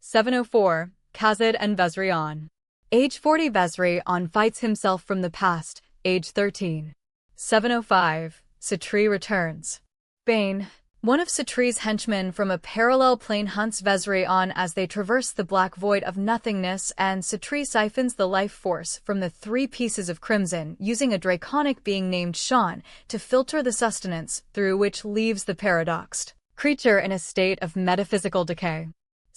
704. Khazad and Vesrion. Age 40 Vesrion fights himself from the past, age 13. 705. Saetry returns. Bane, one of Saetry's henchmen from a parallel plane, hunts Vesrion as they traverse the black void of nothingness, and Saetry siphons the life force from the 3 pieces of crimson using a draconic being named Sean to filter the sustenance through which leaves the paradoxed creature in a state of metaphysical decay.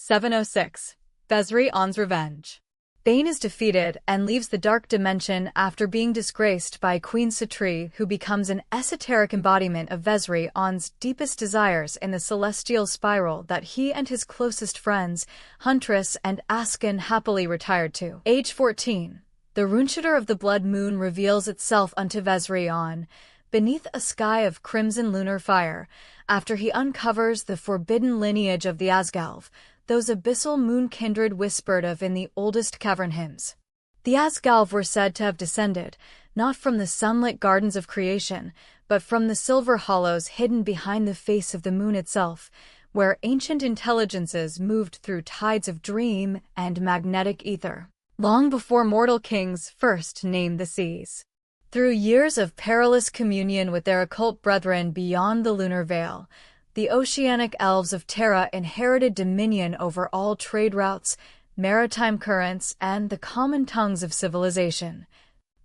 706. Vesrion's revenge. Bane is defeated and leaves the dark dimension after being disgraced by Queen Saetry, who becomes an esoteric embodiment of Vesrion's deepest desires in the celestial spiral that he and his closest friends, Huntress and Askin, happily retired to. Age 14. The runeshooter of the blood moon reveals itself unto Vesrion beneath a sky of crimson lunar fire, after he uncovers the forbidden lineage of the Asgalv, those abyssal moon-kindred whispered of in the oldest cavern hymns. The Asgalv were said to have descended, not from the sunlit gardens of creation, but from the silver hollows hidden behind the face of the moon itself, where ancient intelligences moved through tides of dream and magnetic ether, long before mortal kings first named the seas. Through years of perilous communion with their occult brethren beyond the lunar veil, the oceanic elves of Terra inherited dominion over all trade routes, maritime currents, and the common tongues of civilization,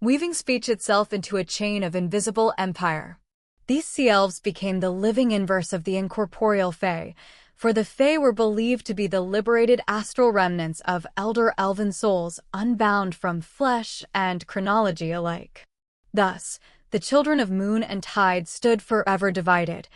weaving speech itself into a chain of invisible empire. These sea elves became the living inverse of the incorporeal Fae, for the Fae were believed to be the liberated astral remnants of elder elven souls unbound from flesh and chronology alike. Thus, the children of moon and tide stood forever divided,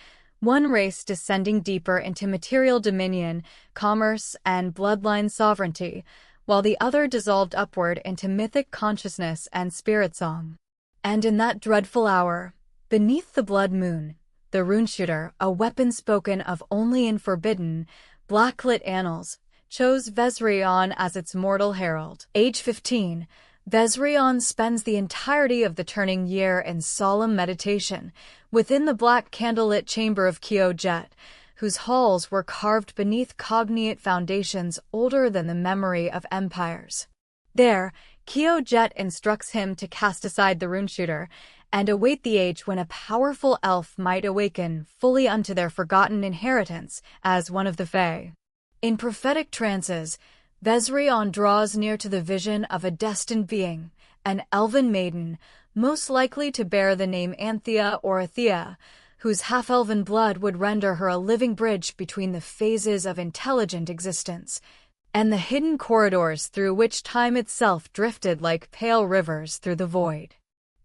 one race descending deeper into material dominion, commerce, and bloodline sovereignty, while the other dissolved upward into mythic consciousness and spirit song. And in that dreadful hour, beneath the blood moon, the runeshooter, a weapon spoken of only in forbidden, blacklit annals, chose Vesrion as its mortal herald. Age 15. Vesrion spends the entirety of the turning year in solemn meditation within the black candlelit chamber of Jet, whose halls were carved beneath cognate foundations older than the memory of empires. There, Jet instructs him to cast aside the runeshooter and await the age when a powerful elf might awaken fully unto their forgotten inheritance as one of the Fae. In prophetic trances, Vesrion draws near to the vision of a destined being, an elven maiden, most likely to bear the name Anthea or Athea, whose half-elven blood would render her a living bridge between the phases of intelligent existence and the hidden corridors through which time itself drifted like pale rivers through the void.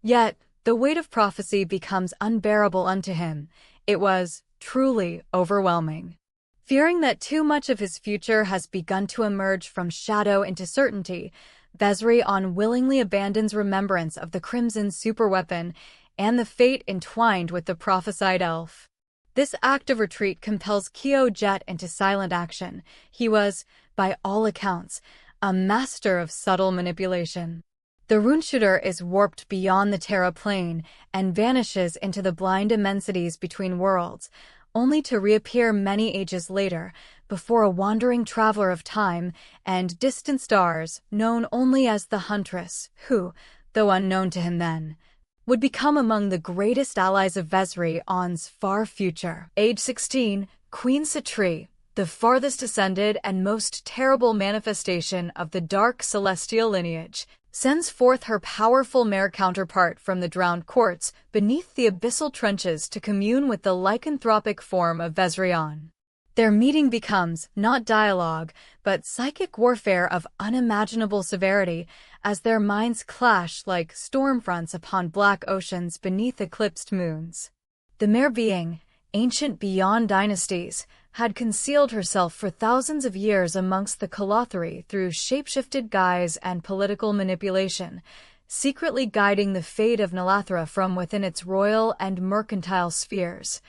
Yet, the weight of prophecy becomes unbearable unto him. It was truly overwhelming. Fearing that too much of his future has begun to emerge from shadow into certainty, Vesrion willingly abandons remembrance of the Crimson superweapon and the fate entwined with the prophesied elf. This act of retreat compels Jet into silent action. He was, by all accounts, a master of subtle manipulation. The runeshooter is warped beyond the Terra plane and vanishes into the blind immensities between worlds, only to reappear many ages later, before a wandering traveler of time and distant stars known only as the Huntress, who, though unknown to him then, would become among the greatest allies of Vesrion's far future. Age 16, Queen Saetry, the farthest ascended and most terrible manifestation of the dark celestial lineage, sends forth her powerful mare counterpart from the drowned courts beneath the abyssal trenches to commune with the lycanthropic form of Vesrion. Their meeting becomes, not dialogue, but psychic warfare of unimaginable severity, as their minds clash like storm fronts upon black oceans beneath eclipsed moons. The mare being, ancient beyond dynasties, had concealed herself for thousands of years amongst the Kolothri through shape-shifted guise and political manipulation, secretly guiding the fate of Nalathra from within its royal and mercantile spheres,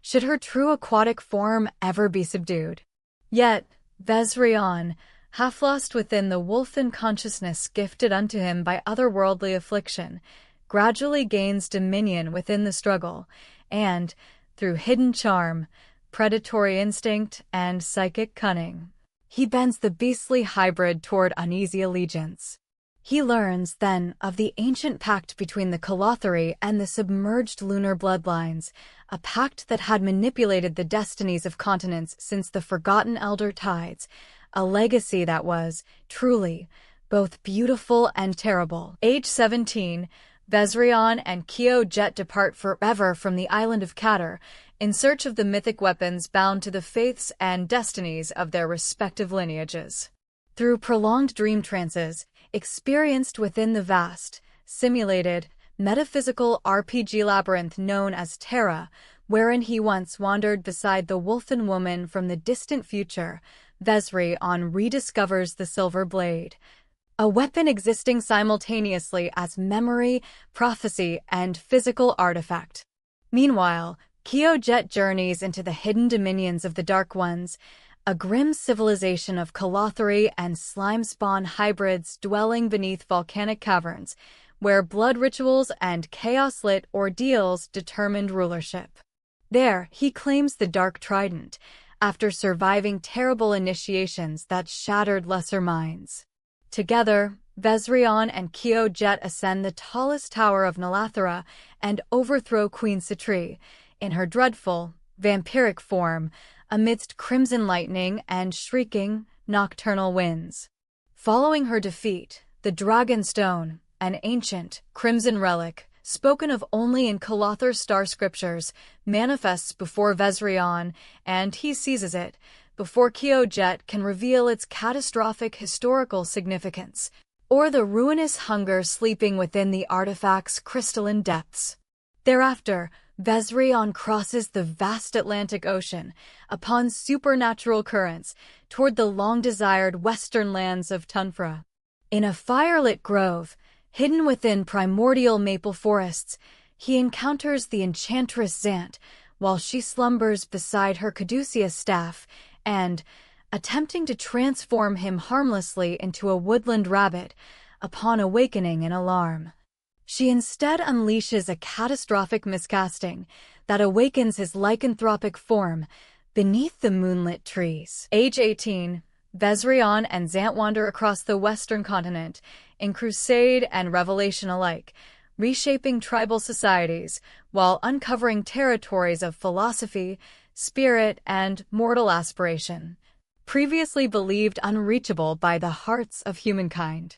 should her true aquatic form ever be subdued. Yet, Vesrion, half lost within the wolfen consciousness gifted unto him by otherworldly affliction, gradually gains dominion within the struggle, and, through hidden charm, predatory instinct, and psychic cunning, he bends the beastly hybrid toward uneasy allegiance. He learns, then, of the ancient pact between the Kalothari and the submerged lunar bloodlines, a pact that had manipulated the destinies of continents since the forgotten Elder Tides, a legacy that was, truly, both beautiful and terrible. Age 17, Vesrion and Kyo Jet depart forever from the island of Katar, in search of the mythic weapons bound to the faiths and destinies of their respective lineages. Through prolonged dream trances, experienced within the vast, simulated, metaphysical RPG labyrinth known as Terra, wherein he once wandered beside the Wolfen woman from the distant future, Vesrion rediscovers the Silver Blade, a weapon existing simultaneously as memory, prophecy, and physical artifact. Meanwhile, Kyo Jet journeys into the hidden dominions of the Dark Ones, a grim civilization of Kalothari and slime-spawn hybrids dwelling beneath volcanic caverns, where blood rituals and chaos-lit ordeals determined rulership. There, he claims the Dark Trident, after surviving terrible initiations that shattered lesser minds. Together, Vesrion and Kyo Jet ascend the tallest tower of Nalathara and overthrow Queen Saetry, in her dreadful, vampiric form, amidst crimson lightning and shrieking, nocturnal winds. Following her defeat, the Dragonstone, an ancient, crimson relic, spoken of only in Kalothar's star scriptures, manifests before Vesrion, and he seizes it, before Kyo Jet can reveal its catastrophic historical significance, or the ruinous hunger sleeping within the artifact's crystalline depths. Thereafter, Vesrion crosses the vast Atlantic Ocean, upon supernatural currents, toward the long-desired western lands of Tunfra. In a firelit grove, hidden within primordial maple forests, he encounters the enchantress Zant, while she slumbers beside her caduceus staff, and, attempting to transform him harmlessly into a woodland rabbit, upon awakening in alarm. She instead unleashes a catastrophic miscasting that awakens his lycanthropic form beneath the moonlit trees. Age 18, Vesrion and Zant wander across the western continent, in crusade and revelation alike, reshaping tribal societies while uncovering territories of philosophy, spirit, and mortal aspiration, previously believed unreachable by the hearts of humankind.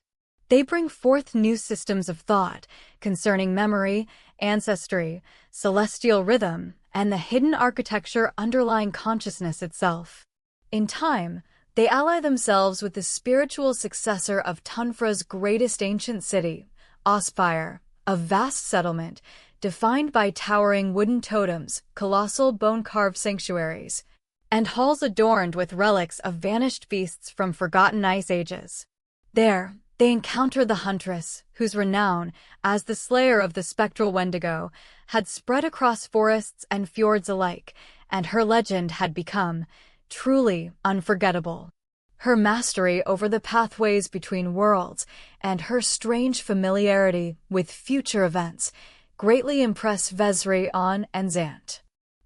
They bring forth new systems of thought concerning memory, ancestry, celestial rhythm, and the hidden architecture underlying consciousness itself. In time, they ally themselves with the spiritual successor of Tunfra's greatest ancient city, Ospire, a vast settlement defined by towering wooden totems, colossal bone-carved sanctuaries, and halls adorned with relics of vanished beasts from forgotten ice ages. There, they encounter the Huntress, whose renown, as the slayer of the spectral Wendigo, had spread across forests and fjords alike, and her legend had become, truly, unforgettable. Her mastery over the pathways between worlds, and her strange familiarity with future events, greatly impress Vesrion and Zant.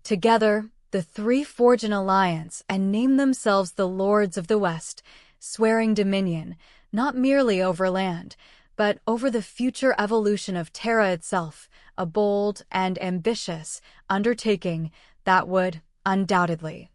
Together, the three forge an alliance and name themselves the Lords of the West, swearing dominion, not merely over land, but over the future evolution of Terra itself, a bold and ambitious undertaking that would, undoubtedly,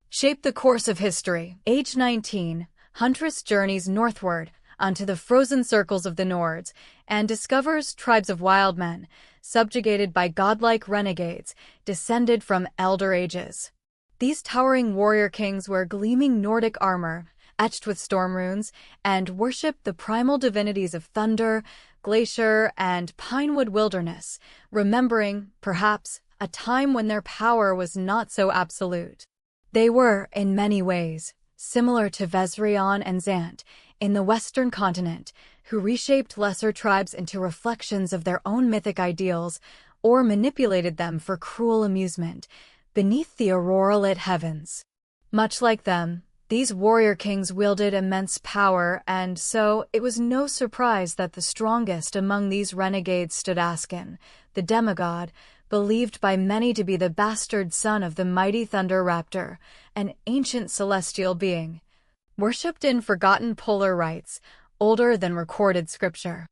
shape the course of history. Age 19, Huntress journeys northward onto the frozen circles of the Nords and discovers tribes of wild men, subjugated by godlike renegades, descended from elder ages. These towering warrior kings wear gleaming Nordic armor, etched with storm runes, and worship the primal divinities of thunder, glacier, and pinewood wilderness, remembering, perhaps, a time when their power was not so absolute. They were, in many ways, similar to Vesrion and Zant, in the western continent, who reshaped lesser tribes into reflections of their own mythic ideals or manipulated them for cruel amusement, beneath the aurora-lit heavens. Much like them, these warrior kings wielded immense power, and so it was no surprise that the strongest among these renegades stood Askin, the demigod, believed by many to be the bastard son of the mighty Thunder Raptor, an ancient celestial being. worshipped in forgotten polar rites, older than recorded scripture.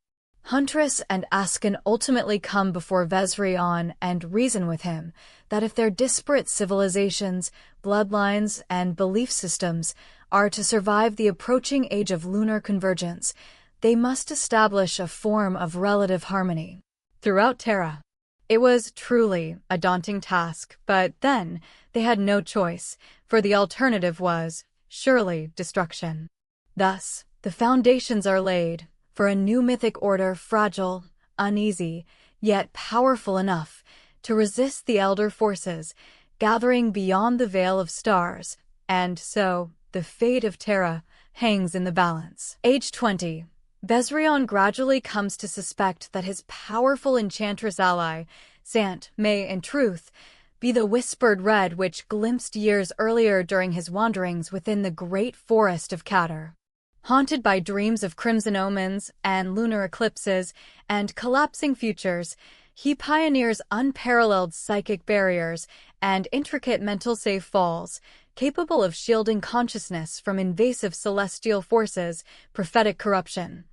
Huntress and Askin ultimately come before Vesrion and reason with him that if their disparate civilizations, bloodlines, and belief systems are to survive the approaching age of lunar convergence, they must establish a form of relative harmony throughout Terra. It was truly a daunting task, but then they had no choice, for the alternative was, surely, destruction. Thus, the foundations are laid for a new mythic order fragile, uneasy, yet powerful enough to resist the elder forces gathering beyond the veil of stars, and so the fate of Terra hangs in the balance. Age 20. Vesrion gradually comes to suspect that his powerful enchantress ally, Zant, may, in truth, be the whispered red which glimpsed years earlier during his wanderings within the great forest of Kater. Haunted by dreams of crimson omens and lunar eclipses and collapsing futures, he pioneers unparalleled psychic barriers and intricate mental safe falls, capable of shielding consciousness from invasive celestial forces, prophetic corruption,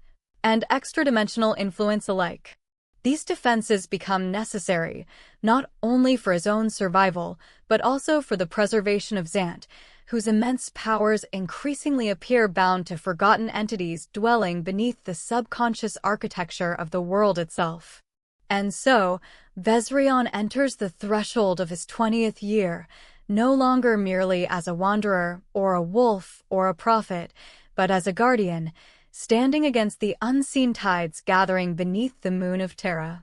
and extra-dimensional influence alike. These defenses become necessary, not only for his own survival, but also for the preservation of Zant, whose immense powers increasingly appear bound to forgotten entities dwelling beneath the subconscious architecture of the world itself. And so, Vesrion enters the threshold of his 20th year, no longer merely as a wanderer, or a wolf, or a prophet, but as a guardian, standing against the unseen tides gathering beneath the moon of Terra.